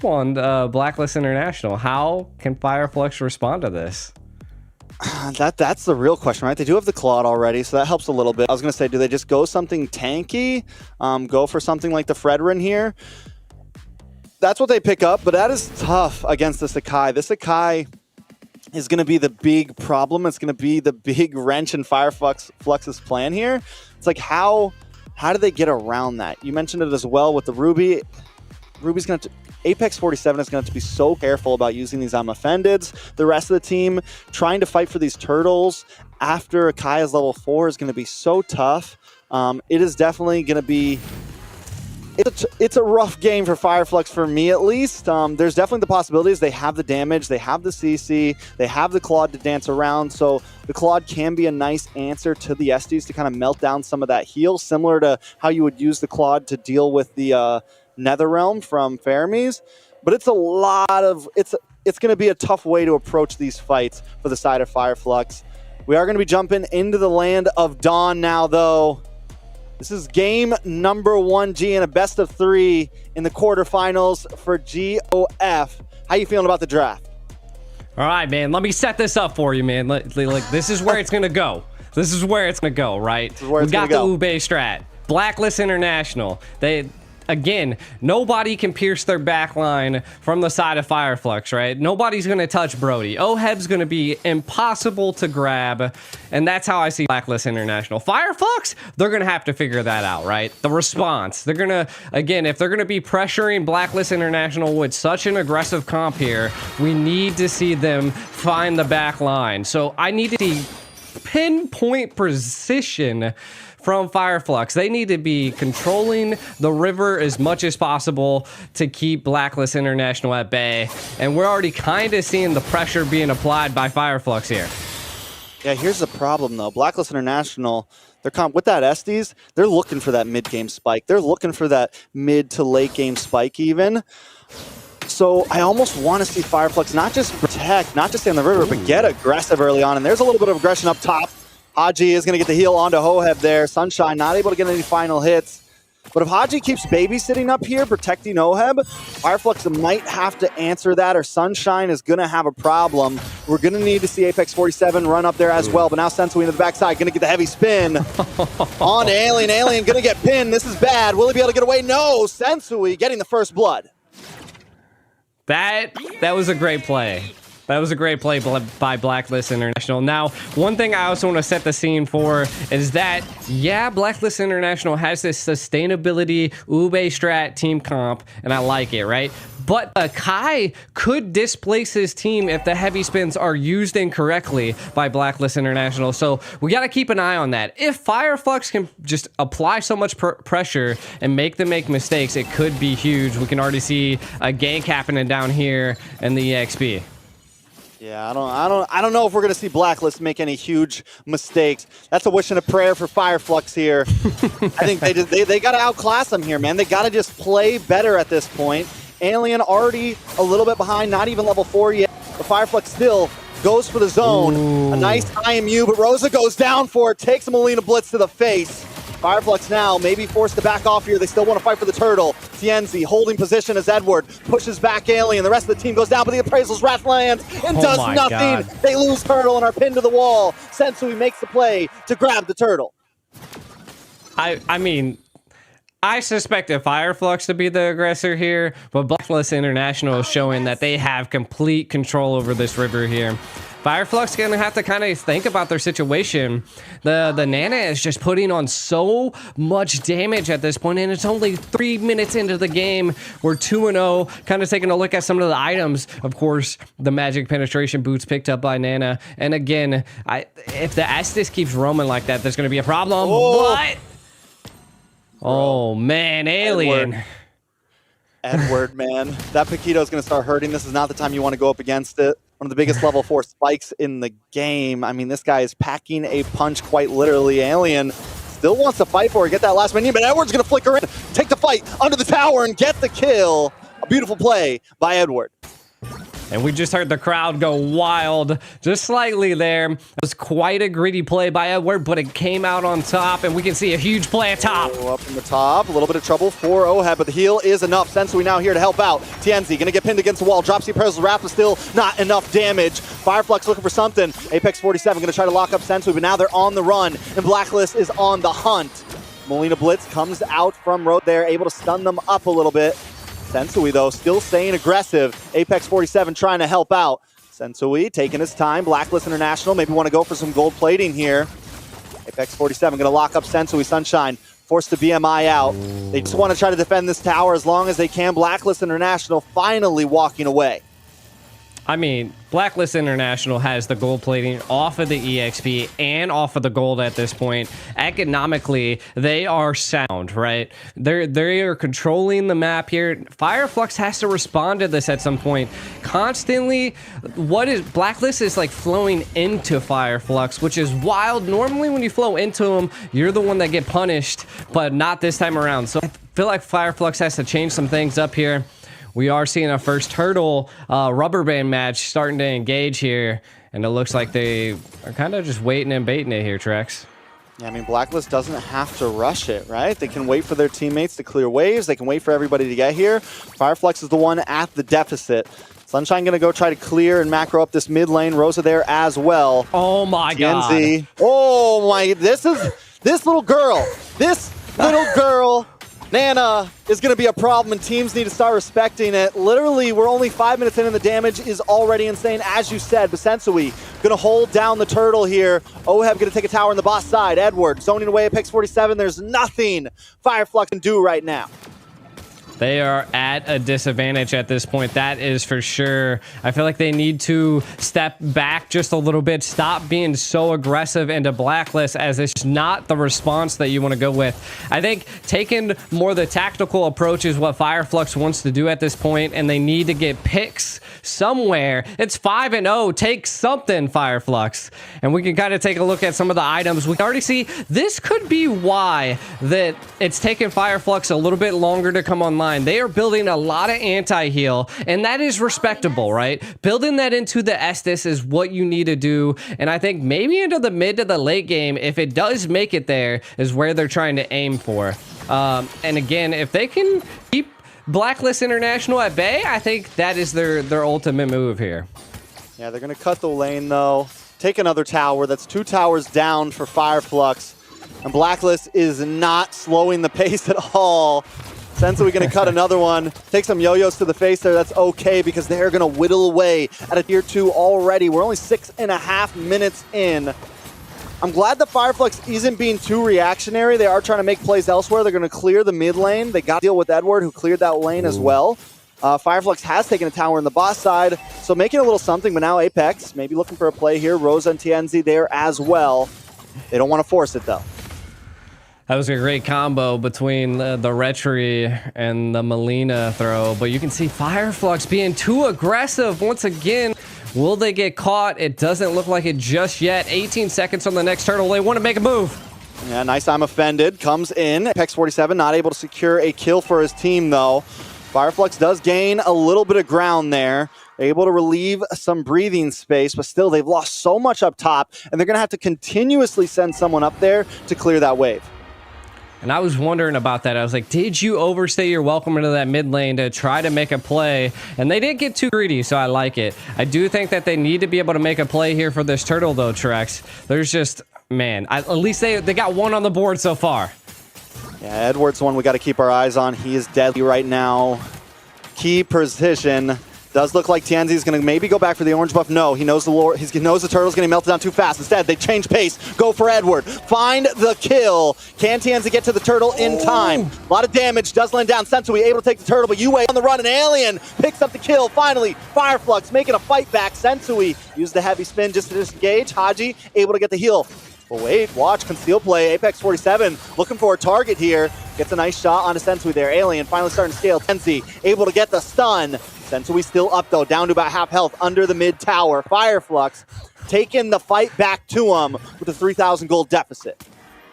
scoop on BLACKLIST International? How can FireFlux respond to this? That's the real question, right? They do have the Claude already, so that helps a little bit. I was going to say, do they just go something tanky? Go for something like the Fredrin here? That's what they pick up, but that is tough against the Sakai. The Sakai is going to be the big problem. It's going to be the big wrench in FireFlux's plan here. It's like, how do they get around that? You mentioned it as well with the Ruby. Ruby's going to... Apex 47 is going to have to be so careful about using these offendeds. The rest of the team trying to fight for these turtles after Akaya's level 4 is going to be so tough. It is definitely going to be... It's a rough game for FireFlux, for me at least. There's definitely the possibilities. They have the damage, they have the CC, they have the Claude to dance around, so the Claude can be a nice answer to the Estes to kind of melt down some of that heal, similar to how you would use the Claude to deal with the Netherrealm from Fermis. But it's a lot of... It's going to be a tough way to approach these fights for the side of FireFlux. We are going to be jumping into the land of Dawn now, though. This is game number 1G in a best of 3 in the quarterfinals for GOF. How you feeling about the draft? All right, man. Let me set this up for you, man. Like this is where it's gonna go. This is where it's gonna go, right? We got the Ube strat. BLACKLIST International. Again, nobody can pierce their backline from the side of FireFlux, right? Nobody's going to touch Brody. Oheb's going to be impossible to grab, and that's how I see BLACKLIST International. FireFlux, they're going to have to figure that out, right? The response. They're going to, again, if they're going to be pressuring BLACKLIST International with such an aggressive comp here, we need to see them find the back line. So I need to see pinpoint precision from FireFlux. They need to be controlling the river as much as possible to keep BLACKLIST International at bay. And we're already kind of seeing the pressure being applied by FireFlux here. Yeah, here's the problem, though. BLACKLIST International, with that Estes, they're looking for that mid-game spike. They're looking for that mid to late-game spike, even. So I almost want to see FireFlux not just protect, not just stay on the river, but get aggressive early on. And there's a little bit of aggression up top. Haji is going to get the heal onto Hoheb there. Sunshine not able to get any final hits. But if Haji keeps babysitting up here, protecting Oheb, FireFlux might have to answer that, or Sunshine is going to have a problem. We're going to need to see Apex 47 run up there as well. But now Sensui into the backside, going to get the heavy spin. On to Alien. Alien going to get pinned. This is bad. Will he be able to get away? No. Sensui getting the first blood. That was a great play. That was a great play by BLACKLIST International. Now, one thing I also want to set the scene for is that, yeah, BLACKLIST International has this sustainability Ube strat team comp, and I like it, right? But Kai could displace his team if the heavy spins are used incorrectly by BLACKLIST International. So we got to keep an eye on that. If FireFlux can just apply so much pressure and make them make mistakes, it could be huge. We can already see a gank happening down here in the EXP. Yeah, I don't know if we're gonna see BLACKLIST make any huge mistakes. That's a wish and a prayer for FireFlux here. I think they gotta outclass them here, man. They gotta just play better at this point. Alien already a little bit behind, not even level 4 yet. But FireFlux still goes for the zone. Ooh. A nice IMU, but Rosa goes down for it, takes a Molina Blitz to the face. FireFlux now maybe forced to back off here. They still want to fight for the turtle. Tienzi holding position as Edward pushes back Alien. The rest of the team goes down, but the Appraisal's Wrath lands and does nothing. God. They lose turtle and are pinned to the wall. Sensui makes the play to grab the turtle. I mean, I suspected FireFlux to be the aggressor here, but BLACKLIST International is showing that they have complete control over this river here. FireFlux gonna have to kind of think about their situation. The Nana is just putting on so much damage at this point, and it's only 3 minutes into the game. We're 2-0, kind of taking a look at some of the items. Of course, the magic penetration boots picked up by Nana. And again, if the Estes keeps roaming like that, there's gonna be a problem. Oh. But oh man, Alien. Edward, man. That Paquito's gonna start hurting. This is not the time you want to go up against it. One of the biggest level 4 spikes in the game. I mean, this guy is packing a punch quite literally. Alien still wants to fight for it, get that last minion, but Edward's going to flicker in, take the fight under the tower and get the kill. A beautiful play by Edward. And we just heard the crowd go wild just slightly there. It was quite a gritty play by Edward, but it came out on top, and we can see a huge play at top. Up from the top, a little bit of trouble for Oheb, but the heal is enough. Sensui now here to help out. TNZ gonna get pinned against the wall. Drops the Appraisal Wrap, but still not enough damage. FireFlux looking for something. Apex 47 gonna try to lock up Sensui, but now they're on the run, and Blacklist is on the hunt. Molina Blitz comes out from road there, able to stun them up a little bit. Sensui, though, still staying aggressive. Apex 47 trying to help out. Sensui taking his time. Blacklist International maybe want to go for some gold plating here. Apex 47 going to lock up Sensui. Sunshine forced the BMI out. They just want to try to defend this tower as long as they can. Blacklist International finally walking away. I mean, Blacklist International has the gold plating off of the EXP and off of the gold at this point. Economically, they are sound, right? They are controlling the map here. FireFlux has to respond to this at some point. Constantly, Blacklist is like flowing into FireFlux, which is wild. Normally, when you flow into them, you're the one that get punished, but not this time around. So I feel like FireFlux has to change some things up here. We are seeing a first turtle rubber band match starting to engage here, and it looks like they are kind of just waiting and baiting it here, Trex. Yeah, I mean, Blacklist doesn't have to rush it, right? They can wait for their teammates to clear waves. They can wait for everybody to get here. FireFlux is the one at the deficit. Sunshine going to go try to clear and macro up this mid lane. Rosa there as well. Oh, my God. Oh, my. This little girl. This little girl. Nana is going to be a problem, and teams need to start respecting it. Literally, we're only 5 minutes in, and the damage is already insane, as you said. But Sensui going to hold down the turtle here. Oheb going to take a tower on the boss side. Edward zoning away Apex 47. There's nothing FireFlux can do right now. They are at a disadvantage at this point. That is for sure. I feel like they need to step back just a little bit. Stop being so aggressive into Blacklist, as it's not the response that you want to go with. I think taking more the tactical approach is what FireFlux wants to do at this point, and they need to get picks somewhere. It's 5-0. Take something, FireFlux. And we can kind of take a look at some of the items. We can already see this could be why that it's taken FireFlux a little bit longer to come online. They are building a lot of anti-heal, and that is respectable, right? Building that into the Estus is what you need to do, and I think maybe into the mid to the late game, if it does make it there, is where they're trying to aim for. And again, if they can keep Blacklist International at bay, I think that is their ultimate move here. Yeah, they're going to cut the lane, though. Take another tower. That's 2 towers down for FireFlux, and Blacklist is not slowing the pace at all. Sensui going to cut another one. Take some yo-yos to the face there. That's okay, because they're going to whittle away at a tier 2 already. We're only 6.5 minutes in. I'm glad that FireFlux isn't being too reactionary. They are trying to make plays elsewhere. They're going to clear the mid lane. They got to deal with Edward, who cleared that lane as well. FireFlux has taken a tower in the boss side, so making a little something, but now Apex maybe looking for a play here. Rosa and TNZ there as well. They don't want to force it, though. That was a great combo between the Retri and the Molina throw, but you can see FireFlux being too aggressive once again. Will they get caught? It doesn't look like it just yet. 18 seconds on the next turtle. They want to make a move. Yeah, nice. I'm offended. Comes in. Apex 47 not able to secure a kill for his team, though. FireFlux does gain a little bit of ground there. Able to relieve some breathing space, but still they've lost so much up top, and they're going to have to continuously send someone up there to clear that wave. And I was wondering about that. I was like, did you overstay your welcome into that mid lane to try to make a play? And they didn't get too greedy, so I like it. I do think that they need to be able to make a play here for this turtle, though, Trex. There's just, man, at least they got one on the board so far. Yeah, Edward's one we got to keep our eyes on. He is deadly right now. Key position. Does look like TNZ is going to maybe go back for the orange buff. No, he knows he knows the turtle's going to melt it down too fast. Instead, they change pace. Go for Edward. Find the kill. Can TNZ get to the turtle in time? A lot of damage. Does land down. Sensui able to take the turtle, but Yue on the run. An alien picks up the kill. Finally, FireFlux making a fight back. Sensui used the heavy spin just to disengage. Haji able to get the heal. But wait, watch, conceal play. Apex 47 looking for a target here. Gets a nice shot onto Sensui there. Alien finally starting to scale. Tenzi able to get the stun. Sensui still up though, down to about half health under the mid tower. FireFlux taking the fight back to him with a 3,000 gold deficit.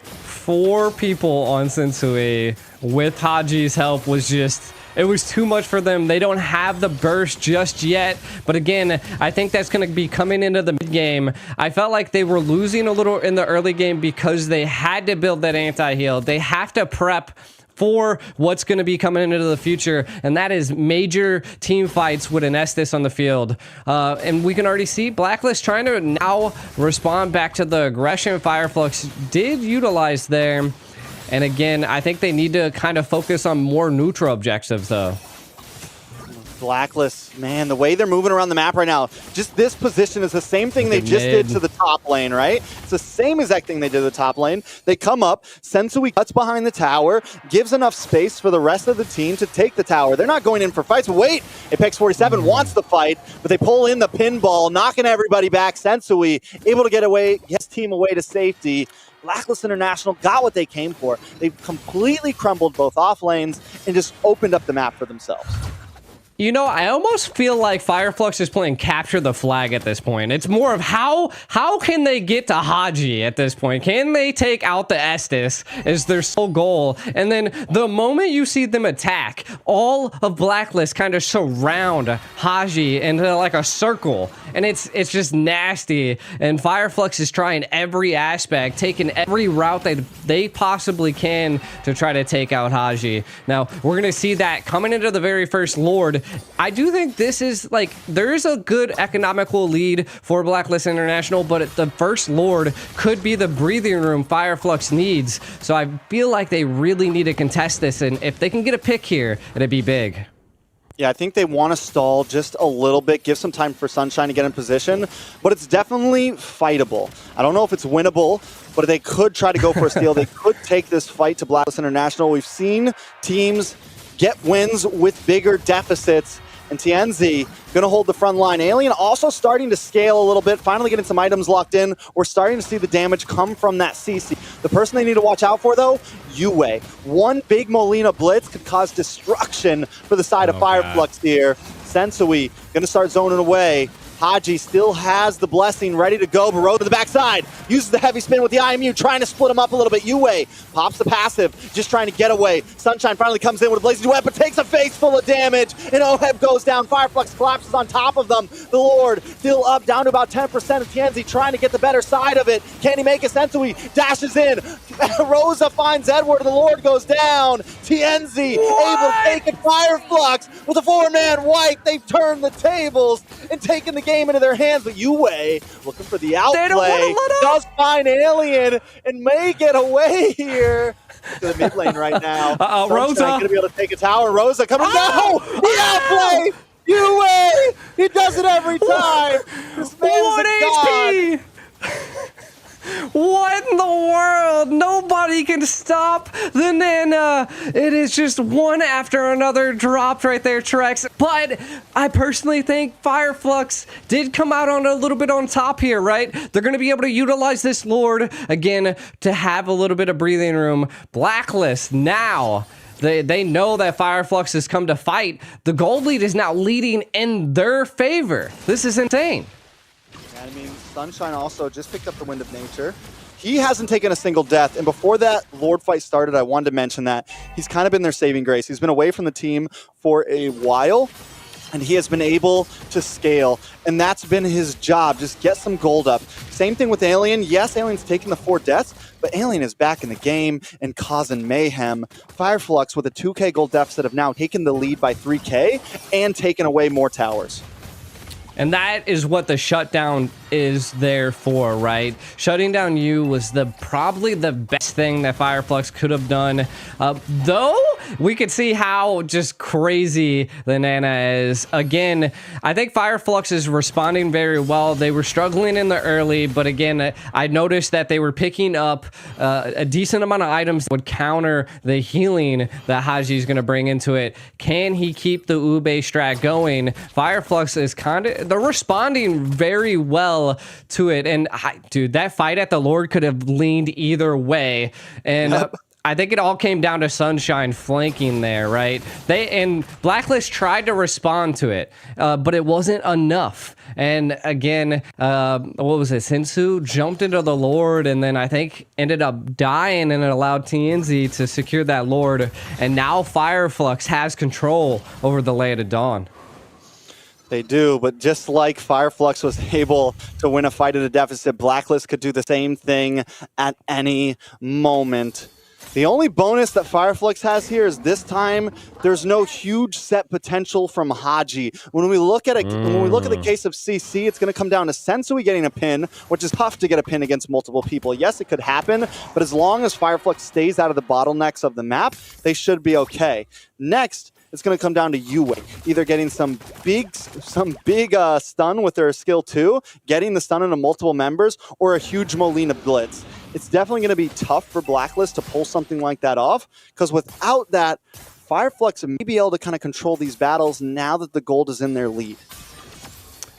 4 people on Sensui with Haji's help was just, It was too much for them. They don't have the burst just yet. But again, I think that's going to be coming into the mid game. I felt like they were losing a little in the early game because they had to build that anti-heal. They have to prep for what's going to be coming into the future, and that is major team fights with an Estes on the field. And we can already see BLACKLIST trying to now respond back to the aggression FireFlux did utilize there. And again, I think they need to kind of focus on more neutral objectives, though. BLACKLIST, man, the way they're moving around the map right now, just this position is the same thing they just did to the top lane, right? It's the same exact thing they did to the top lane. They come up, Sensui cuts behind the tower, gives enough space for the rest of the team to take the tower. They're not going in for fights, but wait, Apex 47 wants the fight, but they pull in the pinball, knocking everybody back. Sensui able to get his team away to safety. BLACKLIST International got what they came for. They completely crumbled both off lanes and just opened up the map for themselves. You know, I almost feel like FireFlux is playing capture the flag at this point. It's more of how can they get to Haji at this point? Can they take out the Estes is their sole goal? And then the moment you see them attack, all of BLACKLIST kind of surround Haji into like a circle. And it's just nasty. And FireFlux is trying every aspect, taking every route they possibly can to try to take out Haji. Now, we're going to see that coming into the very first Lord. I do think this is like, there's a good economical lead for BLACKLIST International, but the first Lord could be the breathing room FireFlux needs. So I feel like they really need to contest this. And if they can get a pick here, it'd be big. Yeah, I think they want to stall just a little bit, give some time for Sunshine to get in position, but it's definitely fightable. I don't know if it's winnable, but they could try to go for a steal. They could take this fight to BLACKLIST International. We've seen teams get wins with bigger deficits, and TNZ going to hold the front line. Alien also starting to scale a little bit, finally getting some items locked in. We're starting to see the damage come from that CC. The person they need to watch out for, though, Yue. One big Molina blitz could cause destruction for the side of FireFlux here. Sensui going to start zoning away. Haji still has the blessing ready to go, but Road to the backside. Uses the heavy spin with the IMU, trying to split him up a little bit. Yue pops the passive, just trying to get away. Sunshine finally comes in with a blazing web, but takes a face full of damage. And Oheb goes down. FireFlux collapses on top of them. The Lord still up, down to about 10% of TNZ, trying to get the better side of it. Can he make it? Sensui dashes in. Rosa finds Edward, and the Lord goes down. TNZ able to take it. FireFlux with a 4-man wipe. They've turned the tables and taken the game into their hands, but Yue looking for the outplay, does find Alien and may get away here to the mid lane right now. Rosa gonna be able to take a tower. Rosa coming down. He outplay Yue. He does it every time. This man is a god. What in the world? Nobody can stop the Nana. It is just one after another dropped right there, Trex. But I personally think FireFlux did come out on a little bit on top here, right? They're going to be able to utilize this Lord again to have a little bit of breathing room. BLACKLIST now. They know that FireFlux has come to fight. The gold lead is now leading in their favor. This is insane. I mean, Sunshine also just picked up the Wind of Nature. He hasn't taken a single death, and before that Lord fight started, I wanted to mention that he's kind of been their saving grace. He's been away from the team for a while, and he has been able to scale, and that's been his job, just get some gold up. Same thing with Alien. Yes, Alien's taking the 4 deaths, but Alien is back in the game and causing mayhem. FireFlux with a 2k gold deficit have now taken the lead by 3k and taken away more towers. And that is what the shutdown is there for, right? Shutting down you was probably the best thing that FireFlux could have done. Though we could see how just crazy the Nana is. Again, I think FireFlux is responding very well. They were struggling in the early, but again, I noticed that they were picking up a decent amount of items that would counter the healing that Haji is going to bring into it. Can he keep the Ube strat going? FireFlux is they're responding very well to it, and dude, that fight at the Lord could have leaned either way. And I think it all came down to Sunshine flanking there, right? And BLACKLIST tried to respond to it, but it wasn't enough. And again, what was it? Sensu jumped into the Lord and then I think ended up dying, and it allowed TNZ to secure that Lord. And now FireFlux has control over the Land of Dawn. They do, but just like FireFlux was able to win a fight at a deficit, BLACKLIST could do the same thing at any moment. The only bonus that FireFlux has here is this time there's no huge set potential from Haji. When we look at the case of CC, it's going to come down to Sensui getting a pin, which is tough to get a pin against multiple people. Yes, it could happen, but as long as FireFlux stays out of the bottlenecks of the map, they should be okay. Next, it's going to come down to Yue, either getting some big stun with their skill 2, getting the stun into multiple members, or a huge Molina blitz. It's definitely going to be tough for BLACKLIST to pull something like that off, because without that, FireFlux may be able to kind of control these battles now that the gold is in their lead.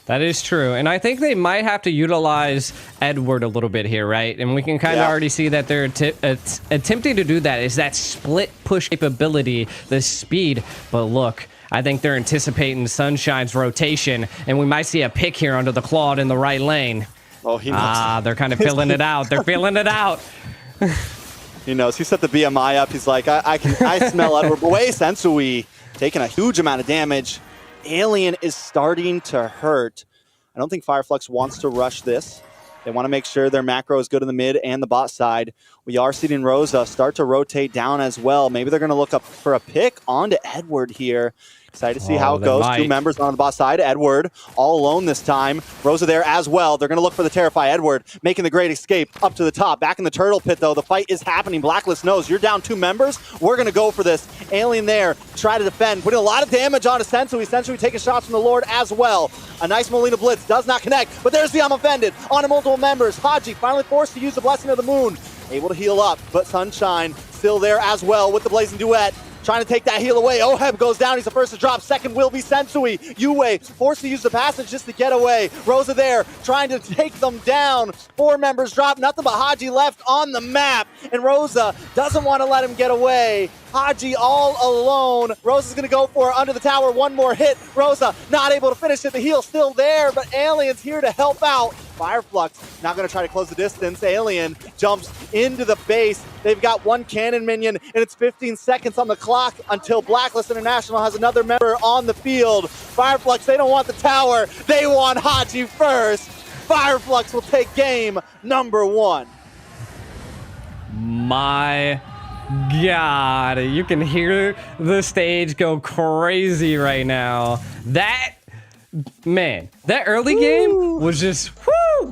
That is true, and I think they might have to utilize Edward a little bit here, right? And we can kind of already see that they're attempting to do that, is that split push capability, the speed. But look, I think they're anticipating Sunshine's rotation, and we might see a pick here under the Claude in the right lane. Oh, he knows. They're kind of feeling it out. They're feeling it out. He knows. He set the BMI up. He's like, I smell Edward. But wait, Sensui taking a huge amount of damage. Alien is starting to hurt. I don't think FireFlux wants to rush this. They want to make sure their macro is good in the mid and the bot side. We are seeing Rosa start to rotate down as well. Maybe they're going to look up for a pick onto Edward here. Excited to see how it goes. Two members on the bot side. Edward all alone this time. Rosa there as well. They're going to look for the Terrify. Edward making the great escape up to the top. Back in the turtle pit, though. The fight is happening. BLACKLIST knows you're down 2 members. We're going to go for this. Alien there. Try to defend. Putting a lot of damage onto Sensui. Sensui taking shots from the Lord as well. A nice Molina Blitz. Does not connect. But there's the I'm Offended onto multiple members. Haji finally forced to use the Blessing of the Moon. Able to heal up. But Sunshine still there as well with the Blazing Duet. Trying to take that heal away. Oheb goes down. He's the first to drop. Second will be Sensui. Yue forced to use the passage just to get away. Rosa there trying to take them down. 4 members drop. Nothing but Haji left on the map. And Rosa doesn't want to let him get away. Haji all alone. Rosa's going to go for it under the tower. One more hit. Rosa not able to finish it. The heal still there, but Alien's here to help out. FireFlux not going to try to close the distance. Alien jumps into the base. They've got 1 cannon minion, and it's 15 seconds on the clock until BLACKLIST International has another member on the field. FireFlux, they don't want the tower. They want Haji first. FireFlux will take game number 1. My God, you can hear the stage go crazy right now. That early game was just, whoo,